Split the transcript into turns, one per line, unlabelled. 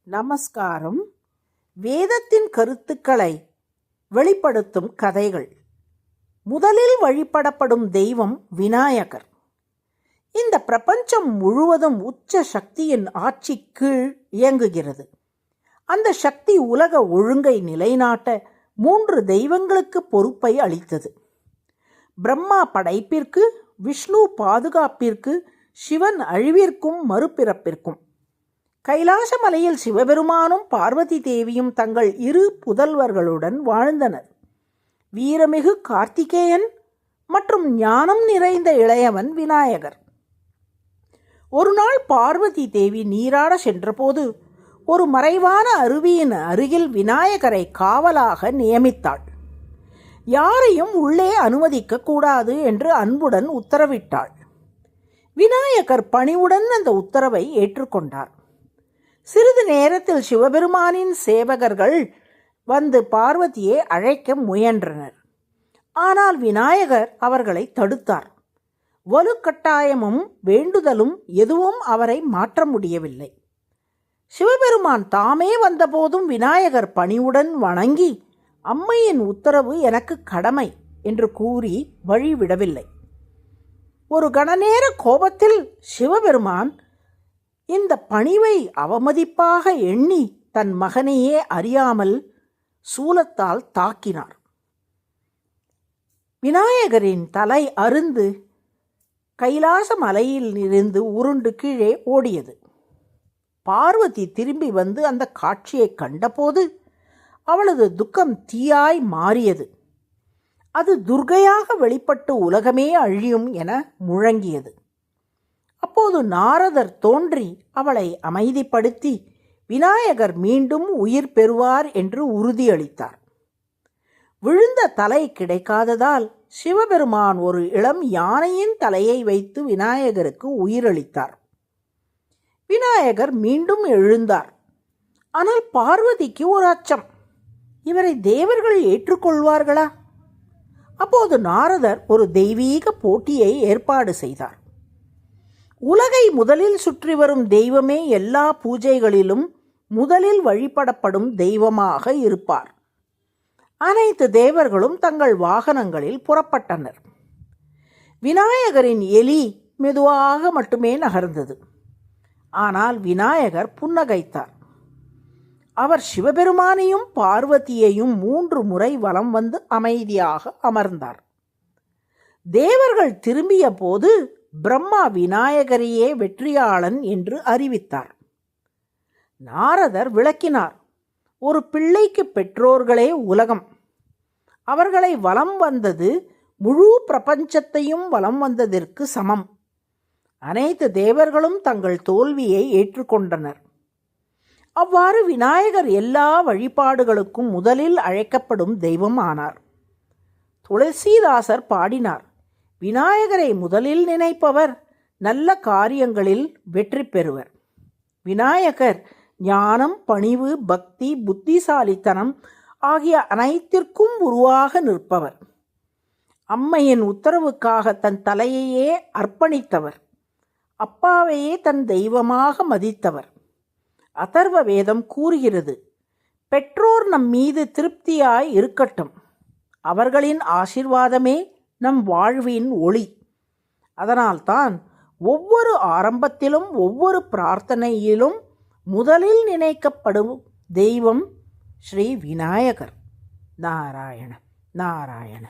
நமஸ்காரம். வேதத்தின் கருத்துக்களை வெளிப்படுத்தும் கதைகள். முதலில் வழிபடப்படும் தெய்வம் விநாயகர். இந்த பிரபஞ்சம் முழுவதும் உச்ச சக்தியின் ஆட்சி கீழ் இயங்குகிறது. அந்த சக்தி உலக ஒழுங்கை நிலைநாட்ட 3 தெய்வங்களுக்கு பொறுப்பை அளித்தது. பிரம்மா படைப்பிற்கு, விஷ்ணு பாதுகாப்பிற்கு, சிவன் அழிவிற்கும் மறுபிறப்பிற்கும். கைலாச மலையில் சிவபெருமானும் பார்வதி தேவியும் தங்கள் 2 புதல்வர்களுடன் வாழ்ந்தனர். வீரமிகு கார்த்திகேயன் மற்றும் ஞானம் நிறைந்த இளையவன் விநாயகர். ஒரு நாள் பார்வதி தேவி நீராட சென்றபோது ஒரு மறைவான அருவியின் அருகில் விநாயகரை காவலாக நியமித்தாள். யாரையும் உள்ளே அனுமதிக்க கூடாது என்று அன்புடன் உத்தரவிட்டாள். விநாயகர் பணிவுடன் அந்த உத்தரவை ஏற்றுக்கொண்டார். சிறிது நேரத்தில் சிவபெருமானின் சேவகர்கள் வந்து பார்வதியை அழைக்க முயன்றனர். ஆனால் விநாயகர் அவர்களை தடுத்தார். வலுக்கட்டாயமும் வேண்டுதலும் எதுவும் அவரை மாற்ற முடியவில்லை. சிவபெருமான் தாமே வந்தபோதும் விநாயகர் பணிவுடன் வணங்கி, அம்மையின் உத்தரவு எனக்கு கடமை என்று கூறி வழிவிடவில்லை. ஒரு கணநேர கோபத்தில் சிவபெருமான் இந்த பணிவை அவமதிப்பாக எண்ணி தன் மகனையே அறியாமல் சூலத்தால் தாக்கினார். விநாயகரின் தலை அறுந்து கைலாச மலையில் இருந்து உருண்டு கீழே ஓடியது. பார்வதி திரும்பி வந்து அந்த காட்சியை கண்டபோது அவளது துக்கம் தீயாய் மாறியது. அது துர்க்கையாக வெளிப்பட்டு உலகமே அழியும் என முழங்கியது. அப்போது நாரதர் தோன்றி அவளை அமைதிப்படுத்தி விநாயகர் மீண்டும் உயிர் பெறுவார் என்று உறுதியளித்தார். விழுந்த தலை கிடைக்காததால் சிவபெருமான் ஒரு இளம் யானையின் தலையை வைத்து விநாயகருக்கு உயிரளித்தார். விநாயகர் மீண்டும் எழுந்தார். ஆனால் பார்வதிக்கு ஒரு அச்சம். இவரை தேவர்கள் ஏற்றுக்கொள்வார்களா? அப்போது நாரதர் ஒரு தெய்வீக போட்டியை ஏற்பாடு செய்தார். உலகை முதலில் சுற்றி வரும் தெய்வமே எல்லா பூஜைகளிலும் முதலில் வழிபடப்படும் தெய்வமாக இருப்பார். அனைத்து தேவர்களும் தங்கள் வாகனங்களில் புறப்பட்டனர். விநாயகரின் எலி மெதுவாக மட்டுமே நகர்ந்தது. ஆனால் விநாயகர் புன்னகைத்தார். அவர் சிவபெருமானையும் பார்வதியையும் 3 முறை வலம் வந்து அமைதியாக அமர்ந்தார். தேவர்கள் திரும்பிய போது பிரம்மா விநாயகரையே வெற்றியாளன் என்று அறிவித்தார். நாரதர் விளக்கினார். ஒரு பிள்ளைக்கு பெற்றோர்களே உலகம். அவர்களை வலம் வந்தது முழு பிரபஞ்சத்தையும் வலம் வந்ததற்கு சமம். அனைத்து தேவர்களும் தங்கள் தோல்வியை ஏற்றுக்கொண்டனர். அவ்வாறு விநாயகர் எல்லா வழிபாடுகளுக்கும் முதலில் அழைக்கப்படும் தெய்வம் ஆனார். துளசிதாசர் பாடினார், விநாயகரை முதலில் நினைப்பவர் நல்ல காரியங்களில் வெற்றி பெறுவர். விநாயகர் ஞானம், பணிவு, பக்தி, புத்திசாலித்தனம் ஆகிய அனைத்திற்கும் உருவாக நிற்பவர். அம்மையின் உத்தரவுக்காக தன் தலையையே அர்ப்பணித்தவர். அப்பாவையே தன் தெய்வமாக மதித்தவர். அதர்வ வேதம் கூறுகிறது, பெற்றோர் நம் மீது திருப்தியாய் இருக்கட்டும். அவர்களின் ஆசீர்வாதமே நம் வாழ்வின் ஒளி. அதனால்தான் ஒவ்வொரு ஆரம்பத்திலும் ஒவ்வொரு பிரார்த்தனையிலும் முதலில் நினைக்கப்படும் தெய்வம் ஸ்ரீ விநாயகர். நாராயண நாராயண.